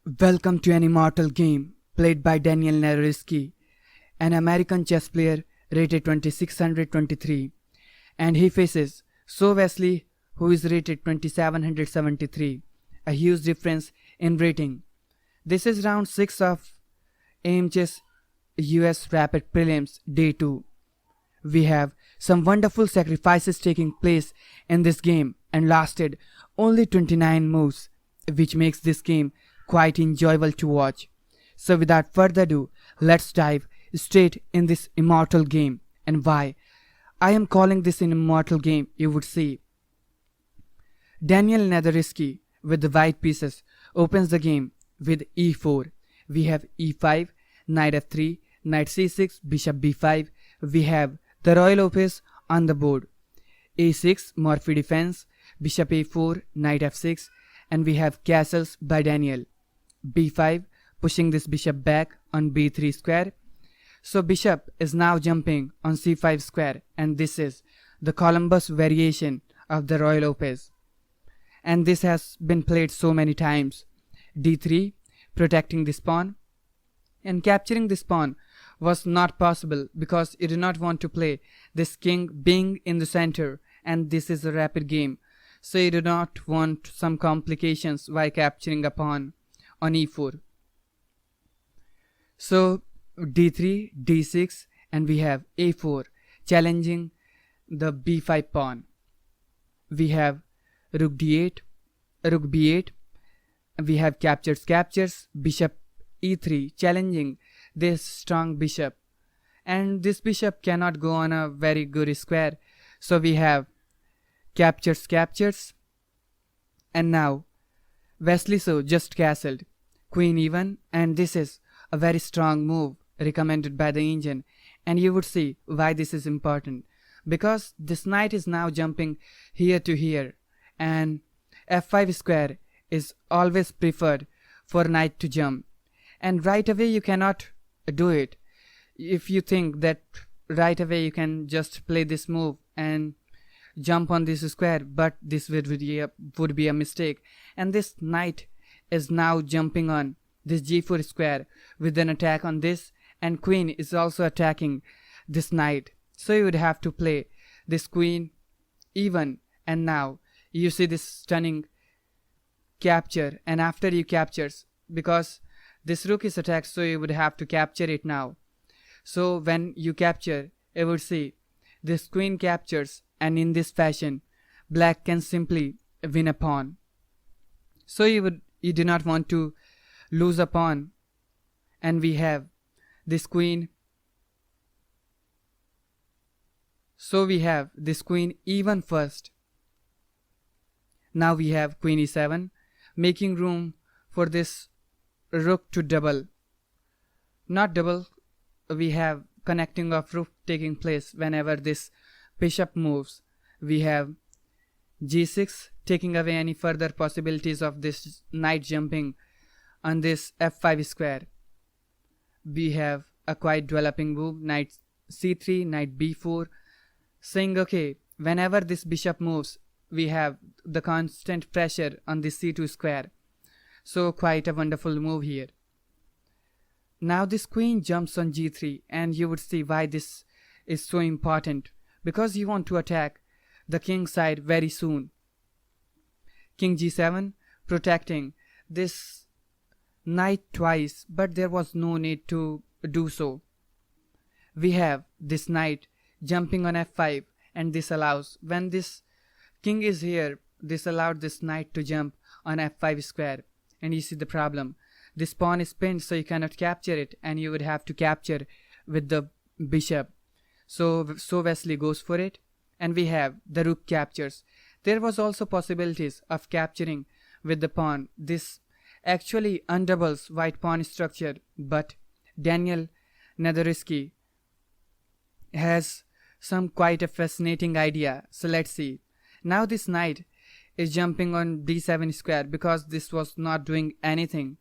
Welcome to an Immortal game played by Daniel Naroditsky, an American chess player rated 2623, and he faces Wesley, who is rated 2773, a huge difference in rating. This is round 6 of AIMCHESS US Rapid Prelims Day 2. We have some wonderful sacrifices taking place in this game and lasted only 29 moves, which makes this game quite enjoyable to watch. So without further ado, let's dive straight in this Immortal game, and why I am calling this an Immortal game you would see. Daniel Naroditsky with the white pieces opens the game with e4. We have e5, knight f3, knight c6, bishop b5. We have the royal opus on the board. a6, Morphy defense, bishop a4, knight f6, and we have castles by Daniel. b5, pushing this bishop back on b3 square. So bishop is now jumping on c5 square, and this is the Columbus variation of the royal opus. And this has been played so many times. d3, protecting this pawn, and capturing this pawn was not possible because you do not want to play this king being in the center, and this is a rapid game, so you do not want some complications while capturing a pawn on e4. So d3, d6, and we have a4 challenging the b5 pawn. We have rook d8, rook b8, we have captures, bishop e3 challenging this strong bishop, and this bishop cannot go on a very good square, so we have captures, and now Wesley just castled queen e1, and this is a very strong move recommended by the engine, and you would see why this is important, because this knight is now jumping here to here, and f5 square is always preferred for knight to jump, and right away you cannot do it. If you think that right away you can just play this move and jump on this square, but this would be a mistake, and this knight is now jumping on this g4 square with an attack on this, and queen is also attacking this knight, so you would have to play this queen e1, and now you see this stunning capture, and after you captures, because this rook is attacked, so you would have to capture it now. So when you capture, you would see this queen captures, and in this fashion black can simply win a pawn. So you do not want to lose a pawn, and we have this queen. So we have this queen e1 first. Now we have queen e7, making room for this rook to double. Not double, we have connecting of rook taking place whenever this bishop moves. We have g6, taking away any further possibilities of this knight jumping on this f5 square. We have a quite developing move, knight c3, knight b4, saying okay, whenever this bishop moves, we have the constant pressure on this c2 square. So quite a wonderful move here. Now this queen jumps on g3, and you would see why this is so important, because you want to attack the king side very soon. King g7, protecting this knight twice, but there was no need to do so. We have this knight jumping on f5, and this allows, when this king is here, this allowed this knight to jump on f5 square, and you see the problem. This pawn is pinned, so you cannot capture it, and you would have to capture with the bishop. So Wesley goes for it, and we have the rook captures. There was also possibilities of capturing with the pawn. This actually undoubles white pawn structure, but Daniel Naroditsky has some quite a fascinating idea. So let's see. Now this knight is jumping on d7 square because this was not doing anything.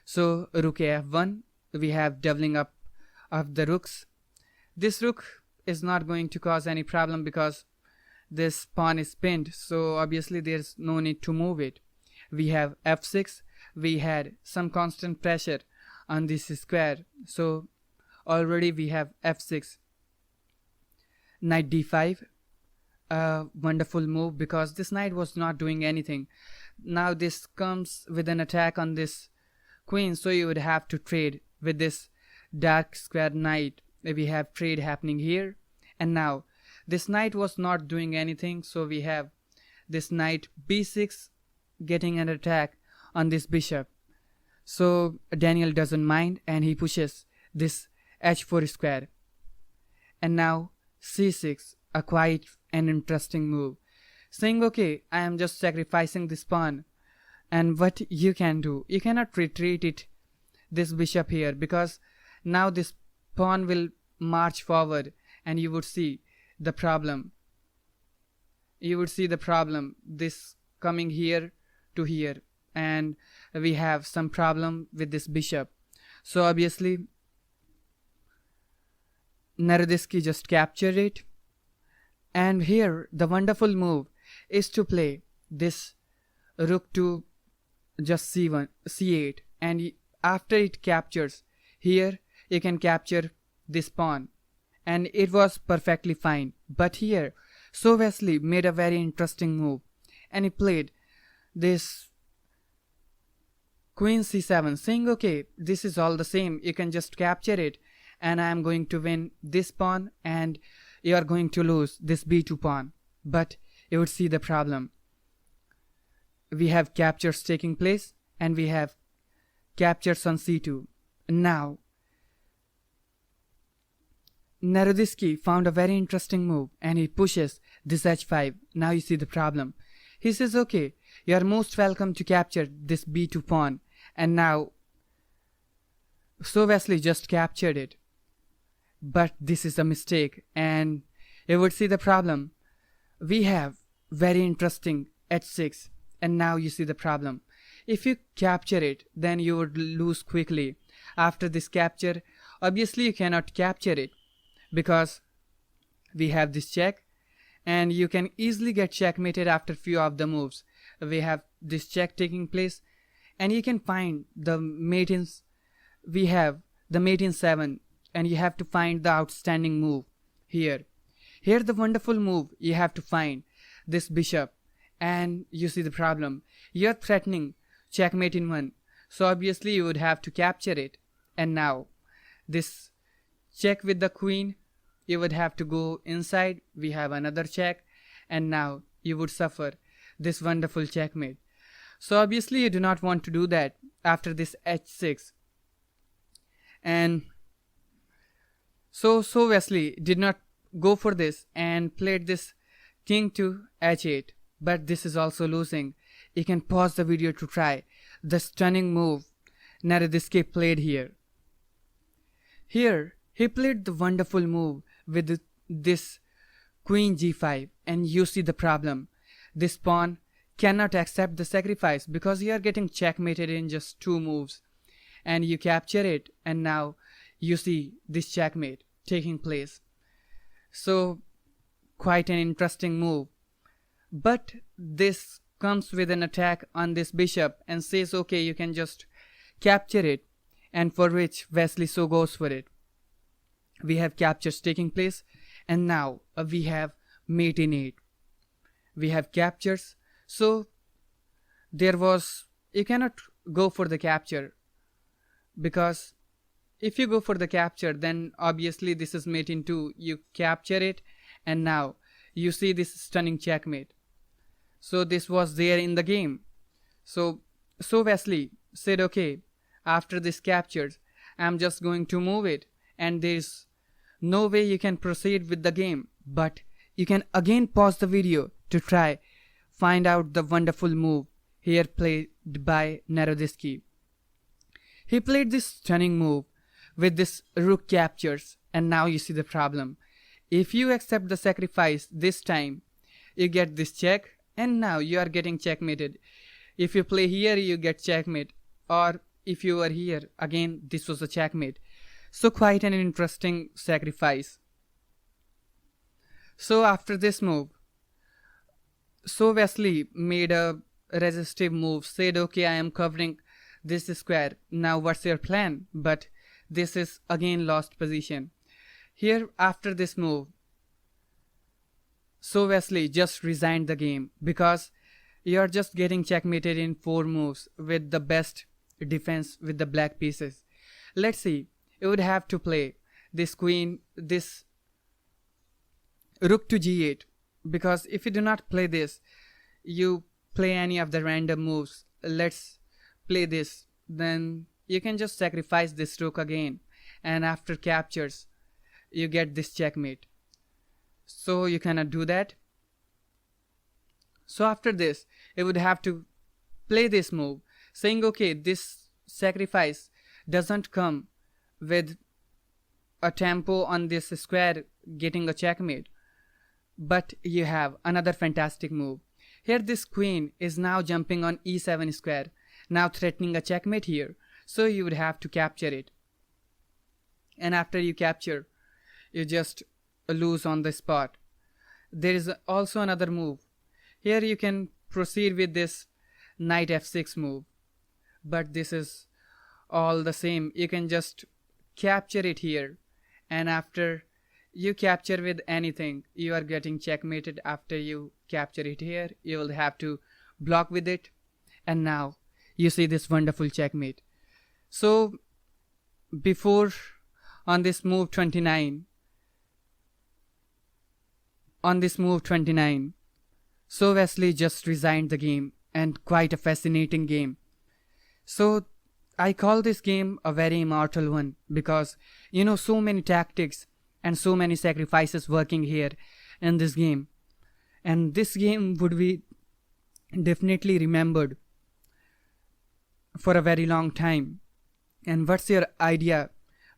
So rook af1, we have doubling up of the rooks. This rook is not going to cause any problem because this pawn is pinned, so obviously there's no need to move it. We have f6, we had some constant pressure on this square. So already we have f6, knight d5, a wonderful move because this knight was not doing anything. Now this comes with an attack on this queen, so you would have to trade with this dark square knight. We have trade happening here, and now this knight was not doing anything, so we have this knight b6 getting an attack on this bishop. So Daniel doesn't mind and he pushes this h4 square, and now c6, a quite an interesting move, saying okay, I am just sacrificing this pawn, and what you can do, you cannot retreat it, this bishop here, because now this pawn will march forward and you would see the problem. You would see the problem, this coming here to here, and we have some problem with this bishop. So obviously Naroditsky just captured it, and here the wonderful move is to play this rook to just c1, c8, and after it captures here, you can capture this pawn, and it was perfectly fine. But here, so Wesley made a very interesting move, and he played this queen c7, saying okay, this is all the same, you can just capture it, and I am going to win this pawn and you are going to lose this b2 pawn. But you would see the problem. We have captures taking place and we have captures on c2. Now Naroditsky found a very interesting move and he pushes this h5. Now you see the problem. He says okay, you are most welcome to capture this b2 pawn, and now so Wesley just captured it. But this is a mistake, and you would see the problem. We have very interesting h6, and now you see the problem. If you capture it, then you would lose quickly. After this capture, obviously you cannot capture it because we have this check, and you can easily get checkmated after few of the moves. We have this check taking place, and you can find the mate in, we have the mate in 7, and you have to find the outstanding move here. Here the wonderful move, you have to find this bishop, and you see the problem. You are threatening checkmate in 1, so obviously you would have to capture it. And now this check with the queen, you would have to go inside. We have another check, and now you would suffer this wonderful checkmate. So obviously you do not want to do that after this h6. And so Wesley did not go for this and played this king to h8, but this is also losing. You can pause the video to try the stunning move Naroditsky played here. Here he played the wonderful move with this queen g5, and you see the problem. This pawn cannot accept the sacrifice because you are getting checkmated in just 2 moves, and you capture it, and now you see this checkmate taking place. So quite an interesting move. But this comes with an attack on this bishop and says okay, you can just capture it, and for which Wesley so goes for it. We have captures taking place, and now we have mate in 8. We have captures, so there was, you cannot go for the capture, because if you go for the capture, then obviously this is mate in 2, you capture it, and now you see this stunning checkmate. So this was there in the game. So Wesley said okay, after this captures, I'm just going to move it, and there's no way you can proceed with the game. But you can again pause the video to try find out the wonderful move here played by Naroditsky. He played this stunning move with this rook captures, and now you see the problem. If you accept the sacrifice this time, you get this check, and now you are getting checkmated. If you play here, you get checkmate, or if you are here, again this was a checkmate. So quite an interesting sacrifice. So after this move, so Wesley made a resistive move, said okay, I am covering this square. Now what's your plan? But this is again lost position. Here after this move, so Wesley just resigned the game because you're just getting checkmated in 4 moves with the best defense with the black pieces. Let's see, you would have to play this queen, this rook to g8, because if you do not play this, you play any of the random moves. Let's play this, then you can just sacrifice this rook again, and after captures you get this checkmate. So you cannot do that. So after this, you would have to play this move, saying okay, this sacrifice doesn't come with a tempo on this square getting a checkmate, but you have another fantastic move. Here this queen is now jumping on e7 square, now threatening a checkmate here, so you would have to capture it, and after you capture, you just lose on the spot. There is also another move. Here you can proceed with this knight f6 move, but this is all the same. You can just capture it here, and after you capture with anything, you are getting checkmated. After you capture it here, you will have to block with it, and now you see this wonderful checkmate. So before, on this move 29, so Wesley just resigned the game, and quite a fascinating game. So I call this game a very immortal one because so many tactics and so many sacrifices working here in this game, and this game would be definitely remembered for a very long time. And what's your idea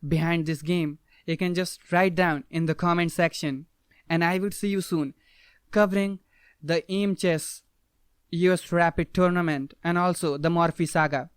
behind this game? You can just write down in the comment section, and I will see you soon covering the AIMCHESS US Rapid Tournament and also the Morphy Saga.